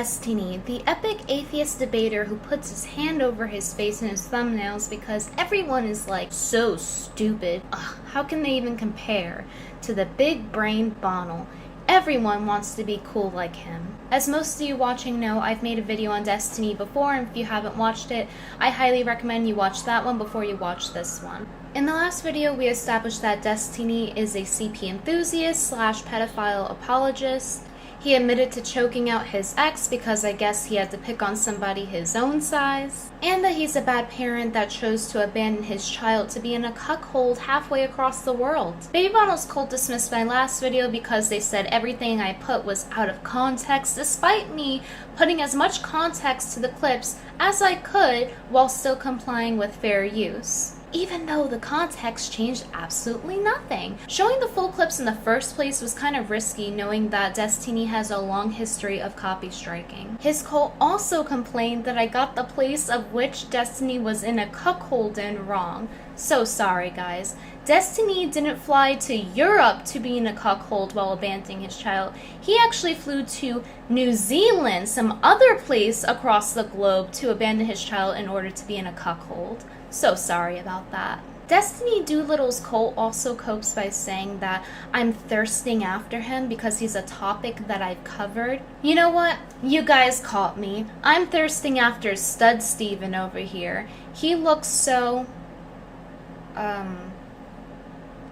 DesTINY, the epic atheist debater who puts his hand over his face in his thumbnails because everyone is like so stupid. Ugh, how can they even compare to the big brain Bonnell? Everyone wants to be cool like him. As most of you watching know, I've made a video on DesTINY before, and if you haven't watched it, I highly recommend you watch that one before you watch this one. In the last video, we established that DesTINY is a CP enthusiast slash pedophile apologist. He admitted to choking out his ex because I guess he had to pick on somebody his own size, and that he's a bad parent that chose to abandon his child to be in a cuckold halfway across the world. Baby Bonnell's cult dismissed my last video because they said everything I put was out of context, despite me putting as much context to the clips as I could while still complying with fair use. Even though the context changed absolutely nothing. Showing the full clips in the first place was kind of risky, knowing that DesTINY has a long history of copy striking. His cult also complained that I got the place of which DesTINY was in a cuckold in wrong. So sorry guys. DesTINY didn't fly to Europe to be in a cuckold while abandoning his child. He actually flew to New Zealand, some other place across the globe, to abandon his child in order to be in a cuckold. So sorry about that. DesTINY Doolittle's cult also copes by saying that I'm thirsting after him because he's a topic that I've covered. You know what? You guys caught me. I'm thirsting after Stud Steven over here. He looks so...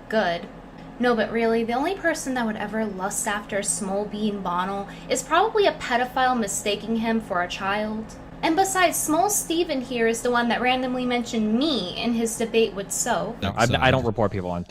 good. No, but really, the only person that would ever lust after Small Bean Bonnell is probably a pedophile mistaking him for a child. And besides, Small Steven here is the one that randomly mentioned me in his debate with So. No, I don't report people on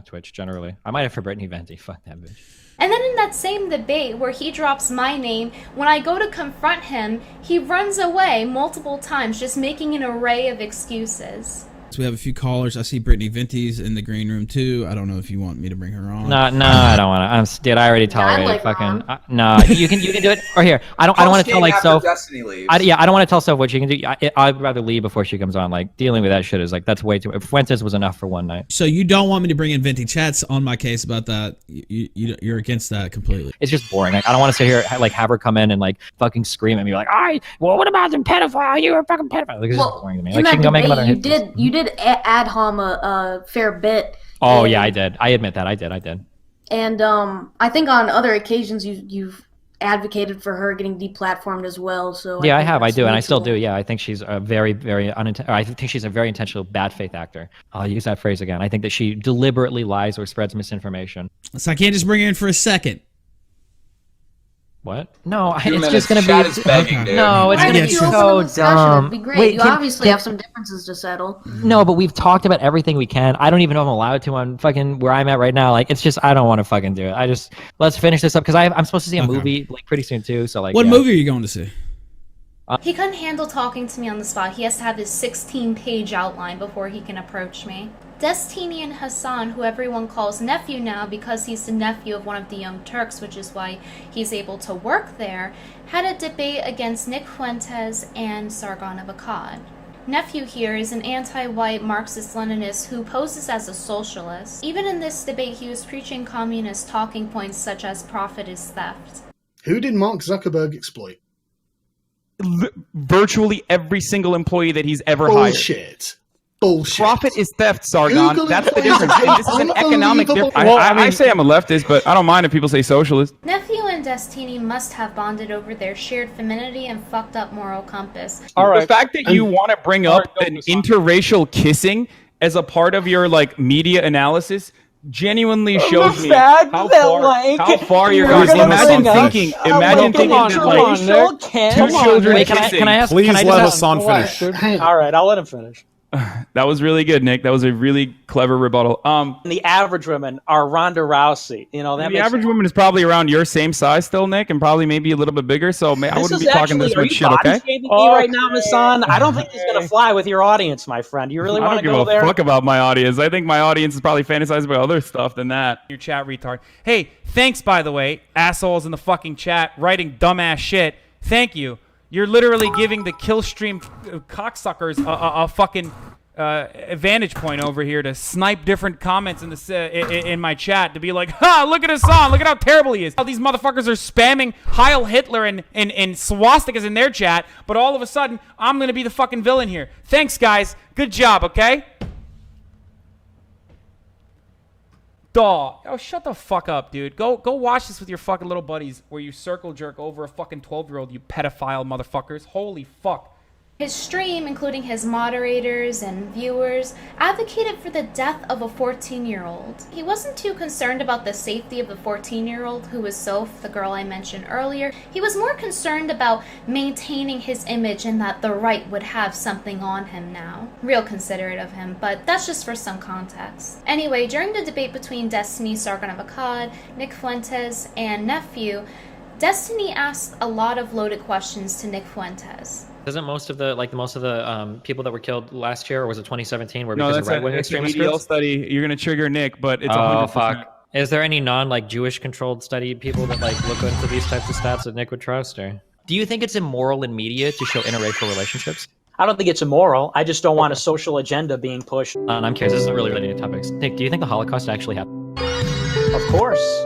Twitch, generally. I might have for Brittany Venti. Fuck that bitch. And then in that same debate where he drops my name, when I go to confront him, he runs away multiple times, just making an array of excuses. So we have a few callers. I see Brittany Venti's in the green room too. I don't know if you want me to bring her on. No, I don't want to. Dude, I already tolerated like fucking. No, you can do it. Or here, I don't want to tell like Soph. Yeah, I don't want to tell Soph what she can do. I'd rather leave before she comes on. Like dealing with that shit is like that's way too. Fuentes was enough for one night. So you don't want me to bring in Venti? Chat's on my case about that. You're against that completely. It's just boring. Like, I don't want to sit here like have her come in and like fucking scream at me like, well, what about them pedophile? You're a fucking pedophile. Like, it's just boring to me. Like she can go make another hit. You did ad hom a fair bit. Oh yeah, I did. I admit that. I did. And I think on other occasions you've advocated for her getting deplatformed as well. So yeah, I do, and I still do. Yeah, I think she's a very I think she's a very intentional bad faith actor. I'll use that phrase again. I think that she deliberately lies or spreads misinformation. So I can't just bring her in for a second. What? No, it's just going to be... Begging, no, it's going to be so dumb. It'd be great. Wait, you obviously have some differences to settle. No, but we've talked about everything we can. I don't even know if I'm allowed to on fucking where I'm at right now. Like, it's just, I don't want to fucking do it. Let's finish this up, because I'm supposed to see a movie like pretty soon too, so like... What movie are you going to see? He couldn't handle talking to me on the spot. He has to have his 16-page outline before he can approach me. DesTINY and Hassan, who everyone calls nephew now because he's the nephew of one of the Young Turks, which is why he's able to work there, had a debate against Nick Fuentes and Sargon of Akkad. Nephew here is an anti-white Marxist-Leninist who poses as a socialist. Even in this debate, he was preaching communist talking points such as profit is theft. Who did Mark Zuckerberg exploit? Virtually every single employee that he's ever hired. Bullshit. Bullshit. Profit is theft, Sargon. That's the difference. And this is an economic difference. I say I'm a leftist, but I don't mind if people say socialist. Nephew and DesTINY must have bonded over their shared femininity and fucked up moral compass. All right. The fact that you want to bring up an interracial kissing as a part of your like media analysis genuinely shows me how far you're going. Imagine thinking that like two children kissing. Can I ask? Please let Hassan finish. All right, I'll let him finish. That was really good, Nick. That was a really clever rebuttal. The average women are Ronda Rousey. You know, the average woman is probably around your same size still, Nick, and probably maybe a little bit bigger. So I wouldn't be talking this much shit, okay? Me right now, Hassan? I don't think he's gonna fly with your audience, my friend. You really want to go there? I don't give a fuck about my audience. I think my audience is probably fantasizing about other stuff than that. Your chat retard. Hey, thanks by the way, assholes in the fucking chat writing dumbass shit. Thank you. You're literally giving the Killstream cocksuckers a fucking vantage point over here to snipe different comments in the in my chat to be like, ha, look at Hassan, look at how terrible he is. How these motherfuckers are spamming Heil Hitler and swastikas in their chat, but all of a sudden, I'm gonna be the fucking villain here. Thanks, guys. Good job, okay? Dog. Oh, shut the fuck up, dude. Go watch this with your fucking little buddies where you circle jerk over a fucking 12-year-old, you pedophile motherfuckers. Holy fuck. His stream, including his moderators and viewers, advocated for the death of a 14-year-old. He wasn't too concerned about the safety of the 14-year-old who was Soph, the girl I mentioned earlier. He was more concerned about maintaining his image and that the right would have something on him now. Real considerate of him, but that's just for some context. Anyway, during the debate between Destiny, Sargon of Akkad, Nick Fuentes, and Nephew, Destiny asked a lot of loaded questions to Nick Fuentes. Doesn't most of the people that were killed last year, or was it 2017, were no, because of right-wing extremist groups? Study. You're gonna trigger Nick, but it's 100%. Fuck. Is there any Jewish controlled study people that look into these types of stats that Nick would trust? Or do you think it's immoral in media to show interracial relationships? I don't think it's immoral. I just don't want a social agenda being pushed. And I'm curious. This isn't really related to topics. Nick, do you think the Holocaust actually happened? Of course.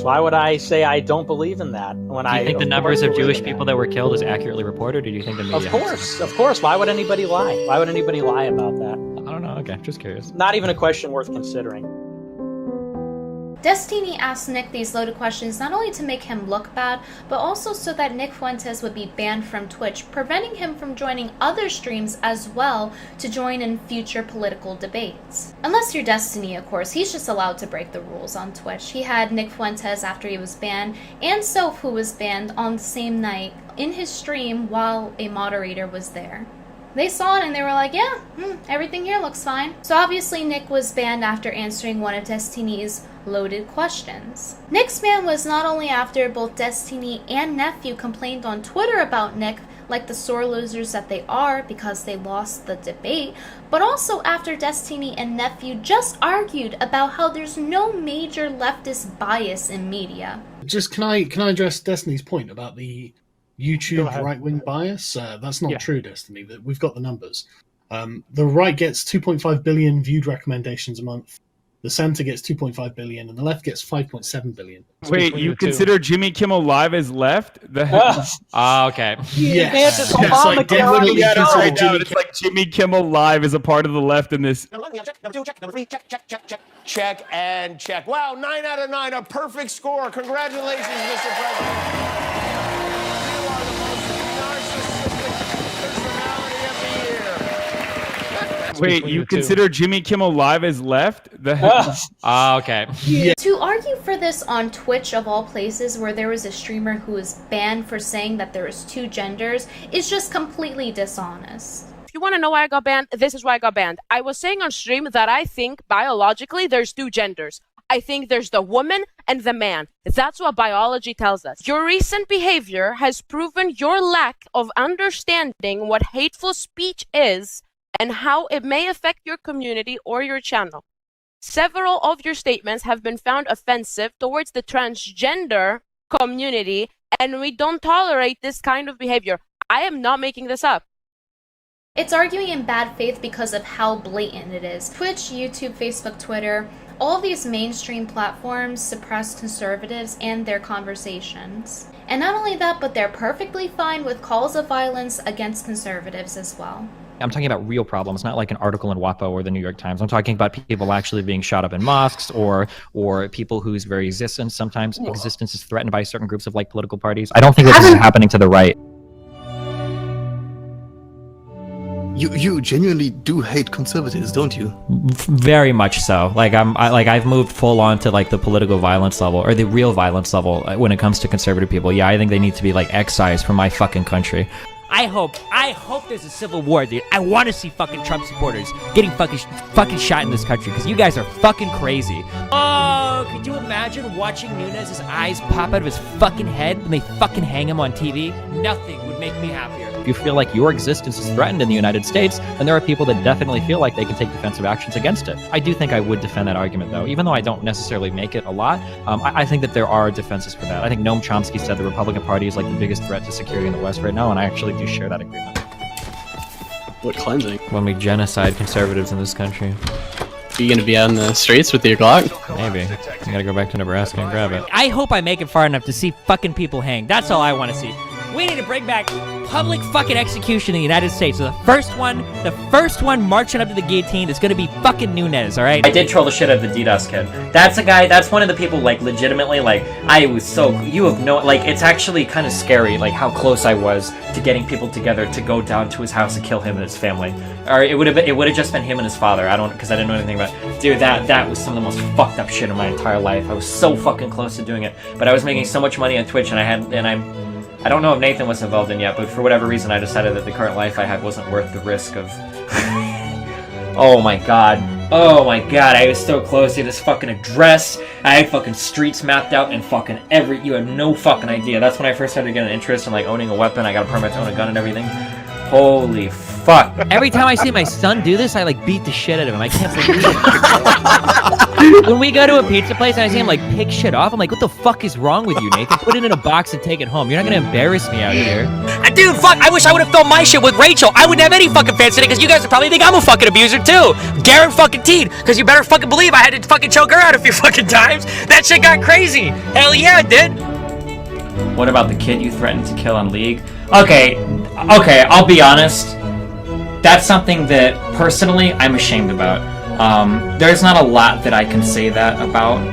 Why would I say I don't believe in that? Do you think the numbers of Jewish people that were killed is accurately reported, or do you think the media? Of course. Why would anybody lie? Why would anybody lie about that? I don't know. Okay, just curious. Not even a question worth considering. DesTINY asked Nick these loaded questions not only to make him look bad, but also so that Nick Fuentes would be banned from Twitch, preventing him from joining other streams as well to join in future political debates. Unless you're DesTINY, of course, he's just allowed to break the rules on Twitch. He had Nick Fuentes after he was banned, and Soph, who was banned, on the same night in his stream while a moderator was there. They saw it and they were like, yeah, everything here looks fine. So obviously Nick was banned after answering one of DesTINY's loaded questions. Nick's ban was not only after both DesTINY and Nephew complained on Twitter about Nick, like the sore losers that they are because they lost the debate, but also after DesTINY and Nephew just argued about how there's no major leftist bias in media. Just can I address DesTINY's point about the YouTube right-wing bias? That's not true, DesTINY. We've got the numbers. The right gets 2.5 billion viewed recommendations a month. The center gets 2.5 billion, and the left gets 5.7 billion. Wait, you consider Jimmy Kimmel Live as left? Okay. Yes. It's like Jimmy Kimmel Live is a part of the left in this. Check and check. Wow, 9 out of 9, a perfect score. Congratulations, Mr. President. Wait, you consider Jimmy Kimmel Live as left? Okay. Yeah. To argue for this on Twitch, of all places, where there was a streamer who was banned for saying that there was two genders, is just completely dishonest. If you want to know why I got banned, this is why I got banned. I was saying on stream that I think biologically there's two genders. I think there's the woman and the man. That's what biology tells us. Your recent behavior has proven your lack of understanding what hateful speech is and how it may affect your community or your channel. Several of your statements have been found offensive towards the transgender community, and we don't tolerate this kind of behavior. I am not making this up. It's arguing in bad faith because of how blatant it is. Twitch, YouTube, Facebook, Twitter, all of these mainstream platforms suppress conservatives and their conversations. And not only that, but they're perfectly fine with calls of violence against conservatives as well. I'm talking about real problems, not like an article in WAPO or the New York Times. I'm talking about people actually being shot up in mosques, or people whose very existence, sometimes existence is threatened by certain groups of political parties. I don't think this is happening to the right. You genuinely do hate conservatives, don't you? Very much so. I've moved full on to the political violence level, or the real violence level, when it comes to conservative people. Yeah, I think they need to be excised from my fucking country. I hope there's a civil war, dude. I want to see fucking Trump supporters getting fucking shot in this country, because you guys are fucking crazy. Oh, could you imagine watching Nunes' eyes pop out of his fucking head when they fucking hang him on TV? Nothing would make me happier. If you feel like your existence is threatened in the United States, then there are people that definitely feel like they can take defensive actions against it. I do think I would defend that argument, though, even though I don't necessarily make it a lot. I think that there are defenses for that. I think Noam Chomsky said the Republican Party is the biggest threat to security in the West right now, and I actually do share that agreement. What cleansing? When we genocide conservatives in this country. Are you gonna be out in the streets with your Glock? Maybe. I gotta go back to Nebraska and grab it. I hope I make it far enough to see fucking people hang. That's all I want to see. We need to bring back public fucking execution in the United States. So the first one marching up to the guillotine is gonna be fucking Nunez, alright? I did troll the shit out of the DDoS kid. That's a guy, that's one of the people, like, legitimately, like, I was so, you have no, like, it's actually kind of scary, like, how close I was to getting people together to go down to his house and kill him and his family. Or it would have just been him and his father. Because I didn't know anything about it. Dude, that was some of the most fucked up shit in my entire life. I was so fucking close to doing it. But I was making so much money on Twitch, and I don't know if Nathan was involved in yet, but for whatever reason I decided that the current life I had wasn't worth the risk of... Oh my god. Oh my god, I was so close to this fucking address. I had fucking streets mapped out and fucking you had no fucking idea. That's when I first started getting an interest in, like, owning a weapon. I got a permit to own a gun and everything. Holy fuck. Every time I see my son do this, I, like, beat the shit out of him. I can't believe it. When we go to a pizza place and I see him, like, pick shit off, I'm like, what the fuck is wrong with you, Nathan? Put it in a box and take it home. You're not gonna embarrass me out here. Dude, fuck, I wish I would have filmed my shit with Rachel. I wouldn't have any fucking fans today, because you guys would probably think I'm a fucking abuser, too. Garen fucking teed, because you better fucking believe I had to fucking choke her out a few fucking times. That shit got crazy. Hell yeah, it did. What about the kid you threatened to kill on League? Okay, I'll be honest. That's something that, personally, I'm ashamed about. There's not a lot that I can say that about,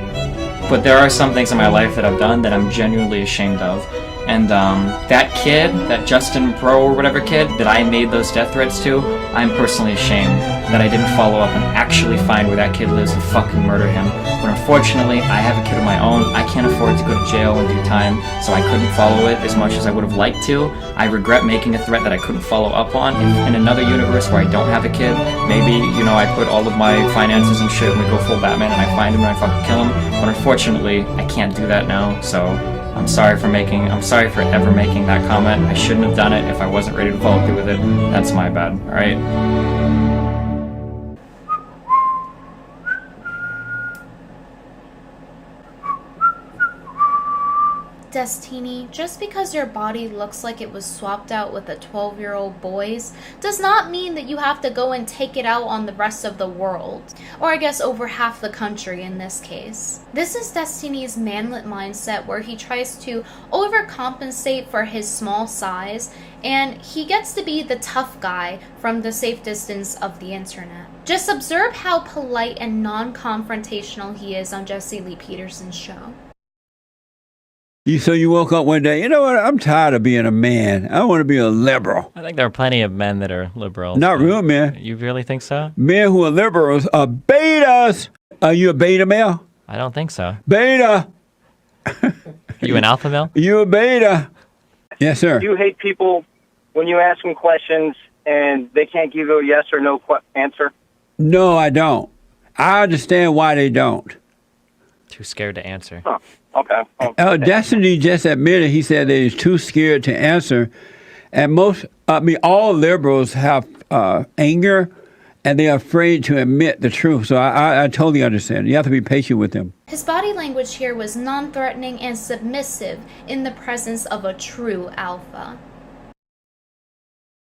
but there are some things in my life that I've done that I'm genuinely ashamed of. And that kid, that Justin Pro or whatever kid that I made those death threats to, I'm personally ashamed that I didn't follow up and actually find where that kid lives and fucking murder him. But unfortunately, I have a kid of my own. I can't afford to go to jail and do time, so I couldn't follow it as much as I would have liked to. I regret making a threat that I couldn't follow up on. In another universe where I don't have a kid, maybe, you know, I put all of my finances and shit and we go full Batman and I find him and I fucking kill him. But unfortunately, I can't do that now, so... I'm sorry for ever making that comment. I shouldn't have done it if I wasn't ready to follow through with it. That's my bad, alright? DesTINY, just because your body looks like it was swapped out with a 12-year-old boy's does not mean that you have to go and take it out on the rest of the world. Or I guess over half the country in this case. This is DesTINY's manlet mindset, where he tries to overcompensate for his small size, and he gets to be the tough guy from the safe distance of the internet. Just observe how polite and non-confrontational he is on Jesse Lee Peterson's show. So you woke up one day, you know what, I'm tired of being a man. I want to be a liberal. I think there are plenty of men that are liberals. Not real men. You really think so? Men who are liberals are betas. Are you a beta male? I don't think so. Beta. Are you an alpha male? You a beta. Yes, sir. You hate people when you ask them questions and they can't give you a yes or no answer? No, I don't. I understand why they don't. Too scared to answer. Huh. Okay. DesTINY just admitted, he said that he's too scared to answer. And all liberals have anger, and they're afraid to admit the truth. So I totally understand. You have to be patient with them. His body language here was non-threatening and submissive in the presence of a true alpha.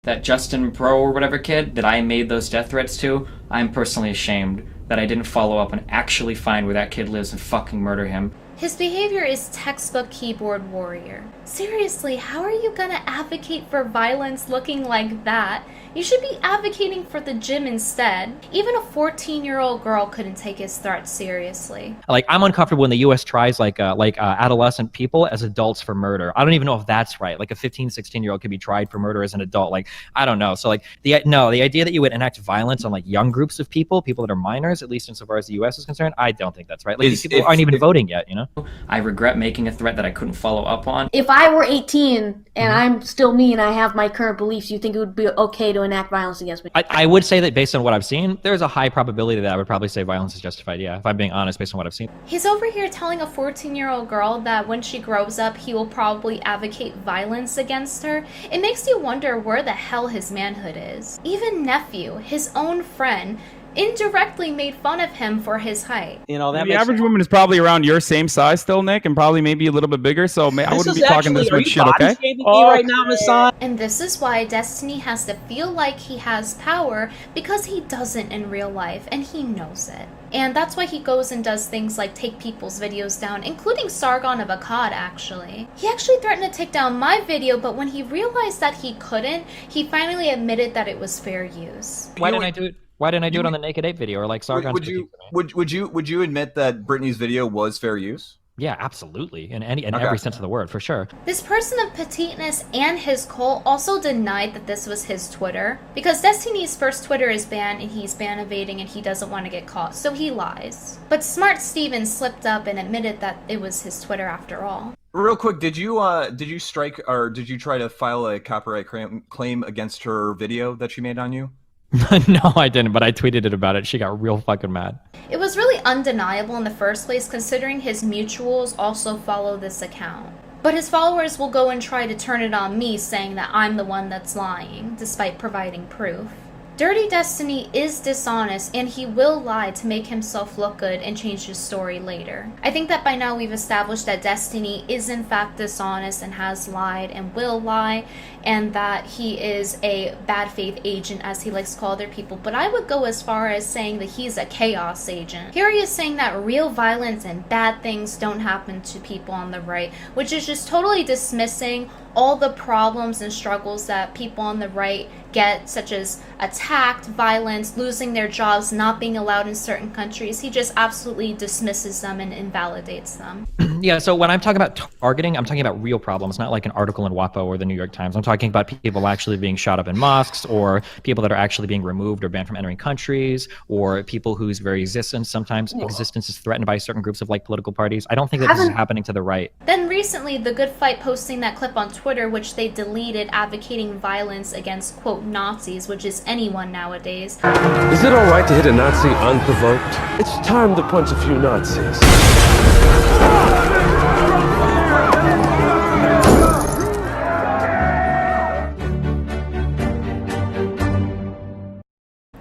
That Justin Pro or whatever kid that I made those death threats to, I'm personally ashamed that I didn't follow up and actually find where that kid lives and fucking murder him. His behavior is textbook keyboard warrior. Seriously, how are you gonna advocate for violence looking like that? You should be advocating for the gym instead. Even a 14-year-old girl couldn't take his threats seriously. Like, I'm uncomfortable when the U.S. tries adolescent people as adults for murder. I don't even know if that's right. Like, a 15, 16-year-old could be tried for murder as an adult. Like, I don't know. So, like, the idea that you would enact violence on, like, young groups of people that are minors, at least insofar as the U.S. is concerned, I don't think that's right. Like, these people aren't even voting yet, you know? I regret making a threat that I couldn't follow up on. If I were 18 and I'm still me and I have my current beliefs, you think it would be okay to enact violence against me? I would say that based on what I've seen, there's a high probability that I would probably say violence is justified, yeah, if I'm being honest based on what I've seen. He's over here telling a 14-year-old girl that when she grows up, he will probably advocate violence against her. It makes you wonder where the hell his manhood is. Even nephew, his own friend, indirectly made fun of him for his height. You know, that the average woman is probably around your same size still, Nick, and probably maybe a little bit bigger. So I wouldn't be talking this much shit, okay? Right now, Masan? And this is why Destiny has to feel like he has power, because he doesn't in real life, and he knows it. And that's why he goes and does things like take people's videos down, including Sargon of Akkad, actually. He actually threatened to take down my video, but when he realized that he couldn't, he finally admitted that it was fair use. Why didn't I do it? Why didn't I do it on the Naked Ape video or like Sargon's video? Would you admit that Brittany's video was fair use? Yeah, absolutely. In every sense of the word, for sure. This person of petiteness and his cult also denied that this was his Twitter, because Destiny's first Twitter is banned and he's ban evading and he doesn't want to get caught, so he lies. But Smart Steven slipped up and admitted that it was his Twitter after all. Real quick, did you strike or did you try to file a copyright claim against her video that she made on you? No, I didn't, but I tweeted it about it. She got real fucking mad. It was really undeniable in the first place, considering his mutuals also follow this account. But his followers will go and try to turn it on me, saying that I'm the one that's lying, despite providing proof. Dirty Destiny is dishonest, and he will lie to make himself look good and change his story later. I think that by now we've established that Destiny is in fact dishonest and has lied and will lie, and that he is a bad faith agent, as he likes to call other people, but I would go as far as saying that he's a chaos agent. Here he is saying that real violence and bad things don't happen to people on the right, which is just totally dismissing all the problems and struggles that people on the right get, such as attacked, violence, losing their jobs, not being allowed in certain countries. He just absolutely dismisses them and invalidates them. Yeah, so when I'm talking about targeting, I'm talking about real problems, not like an article in WAPO or the New York Times. I'm talking about people actually being shot up in mosques, or people that are actually being removed or banned from entering countries, or people whose very existence, sometimes existence is threatened by certain groups of like political parties. I don't think that this is happening to the right. Then recently, The Good Fight posting that clip on Twitter, which they deleted, advocating violence against, quote, Nazis, which is anyone nowadays. Is it alright to hit a Nazi unprovoked? It's time to punch a few Nazis.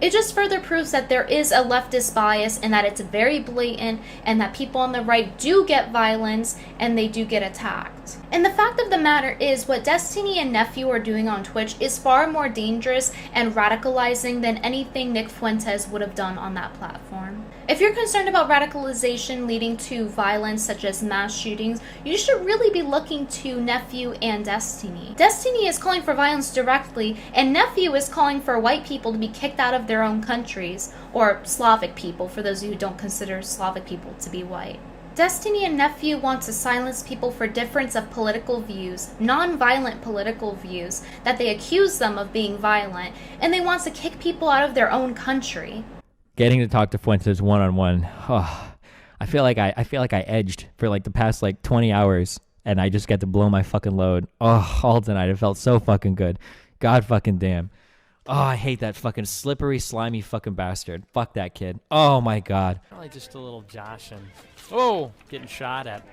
It just further proves that there is a leftist bias and that it's very blatant, and that people on the right do get violence and they do get attacked. And the fact of the matter is, what Destiny and Nephew are doing on Twitch is far more dangerous and radicalizing than anything Nick Fuentes would have done on that platform. If you're concerned about radicalization leading to violence such as mass shootings, you should really be looking to Nephew and Destiny. Destiny is calling for violence directly, and Nephew is calling for white people to be kicked out of their own countries, or Slavic people, for those of you who don't consider Slavic people to be white. Destiny and Nephew want to silence people for difference of political views, non-violent political views, that they accuse them of being violent, and they want to kick people out of their own country. Getting to talk to Fuentes one-on-one, I feel like I edged for like the past like 20 hours, and I just get to blow my fucking load. All tonight. It felt so fucking good. God fucking damn. I hate that fucking slippery, slimy fucking bastard. Fuck that kid. Oh my god. Probably just a little joshing. Oh, getting shot at.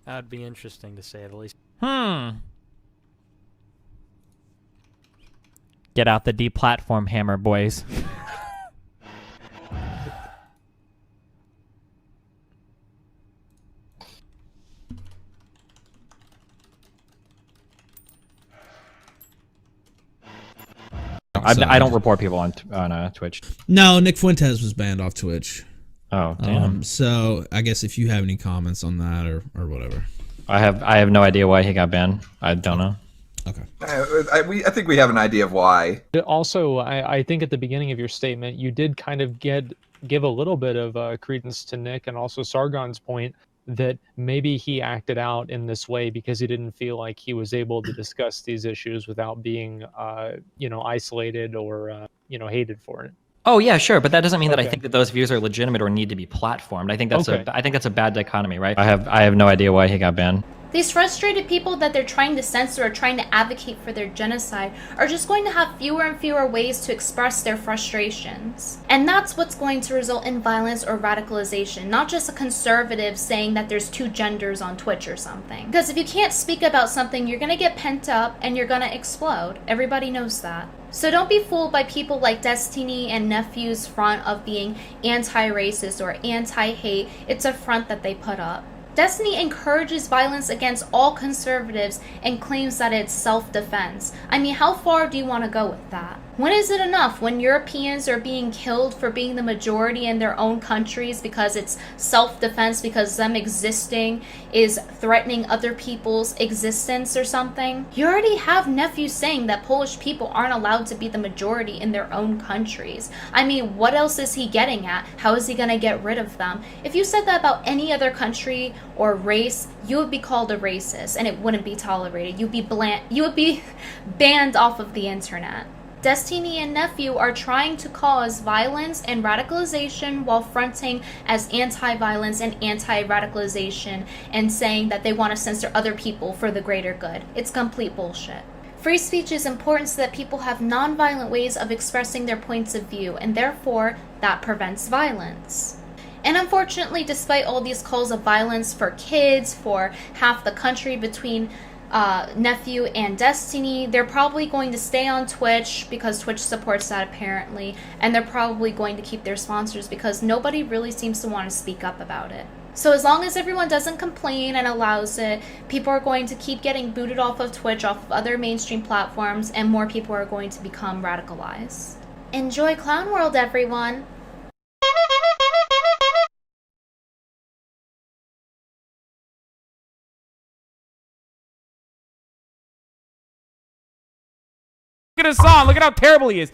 That'd be interesting to say the least. Get out the deplatform hammer, boys. I don't report people on Twitch. No, Nick Fuentes was banned off Twitch. Oh, damn. So I guess if you have any comments on that or whatever. I have no idea why he got banned. I don't know. Okay. I think we have an idea of why. Also, I think at the beginning of your statement, you did kind of give a little bit of credence to Nick and also Sargon's point that maybe he acted out in this way because he didn't feel like he was able to discuss these issues without being, isolated or, hated for it. Oh yeah, sure, but that doesn't mean that I think that those views are legitimate or need to be platformed. I think that's a bad dichotomy, right? I have no idea why he got banned. These frustrated people that they're trying to censor or trying to advocate for their genocide are just going to have fewer and fewer ways to express their frustrations. And that's what's going to result in violence or radicalization, not just a conservative saying that there's 2 genders on Twitch or something. Because if you can't speak about something, you're going to get pent up and you're going to explode. Everybody knows that. So don't be fooled by people like DesTINY and Nephew's front of being anti-racist or anti-hate. It's a front that they put up. DesTINY encourages violence against all conservatives and claims that it's self-defense. I mean, how far do you want to go with that? When is it enough? When Europeans are being killed for being the majority in their own countries because it's self-defense, because them existing is threatening other people's existence or something? You already have Nephew saying that Polish people aren't allowed to be the majority in their own countries. I mean, what else is he getting at? How is he going to get rid of them? If you said that about any other country or race, you would be called a racist and it wouldn't be tolerated. You would be banned off of the internet. DesTINY and Nephew are trying to cause violence and radicalization while fronting as anti-violence and anti-radicalization and saying that they want to censor other people for the greater good. It's complete bullshit. Free speech is important so that people have non-violent ways of expressing their points of view, and therefore that prevents violence. And unfortunately, despite all these calls of violence for kids, for half the country between Nephew and DesTINY, they're probably going to stay on Twitch because Twitch supports that apparently, and they're probably going to keep their sponsors because nobody really seems to want to speak up about it. So as long as everyone doesn't complain and allows it, people are going to keep getting booted off of Twitch, off of other mainstream platforms, and more people are going to become radicalized. Enjoy Clown World, everyone! Look at his song. Look at how terrible he is.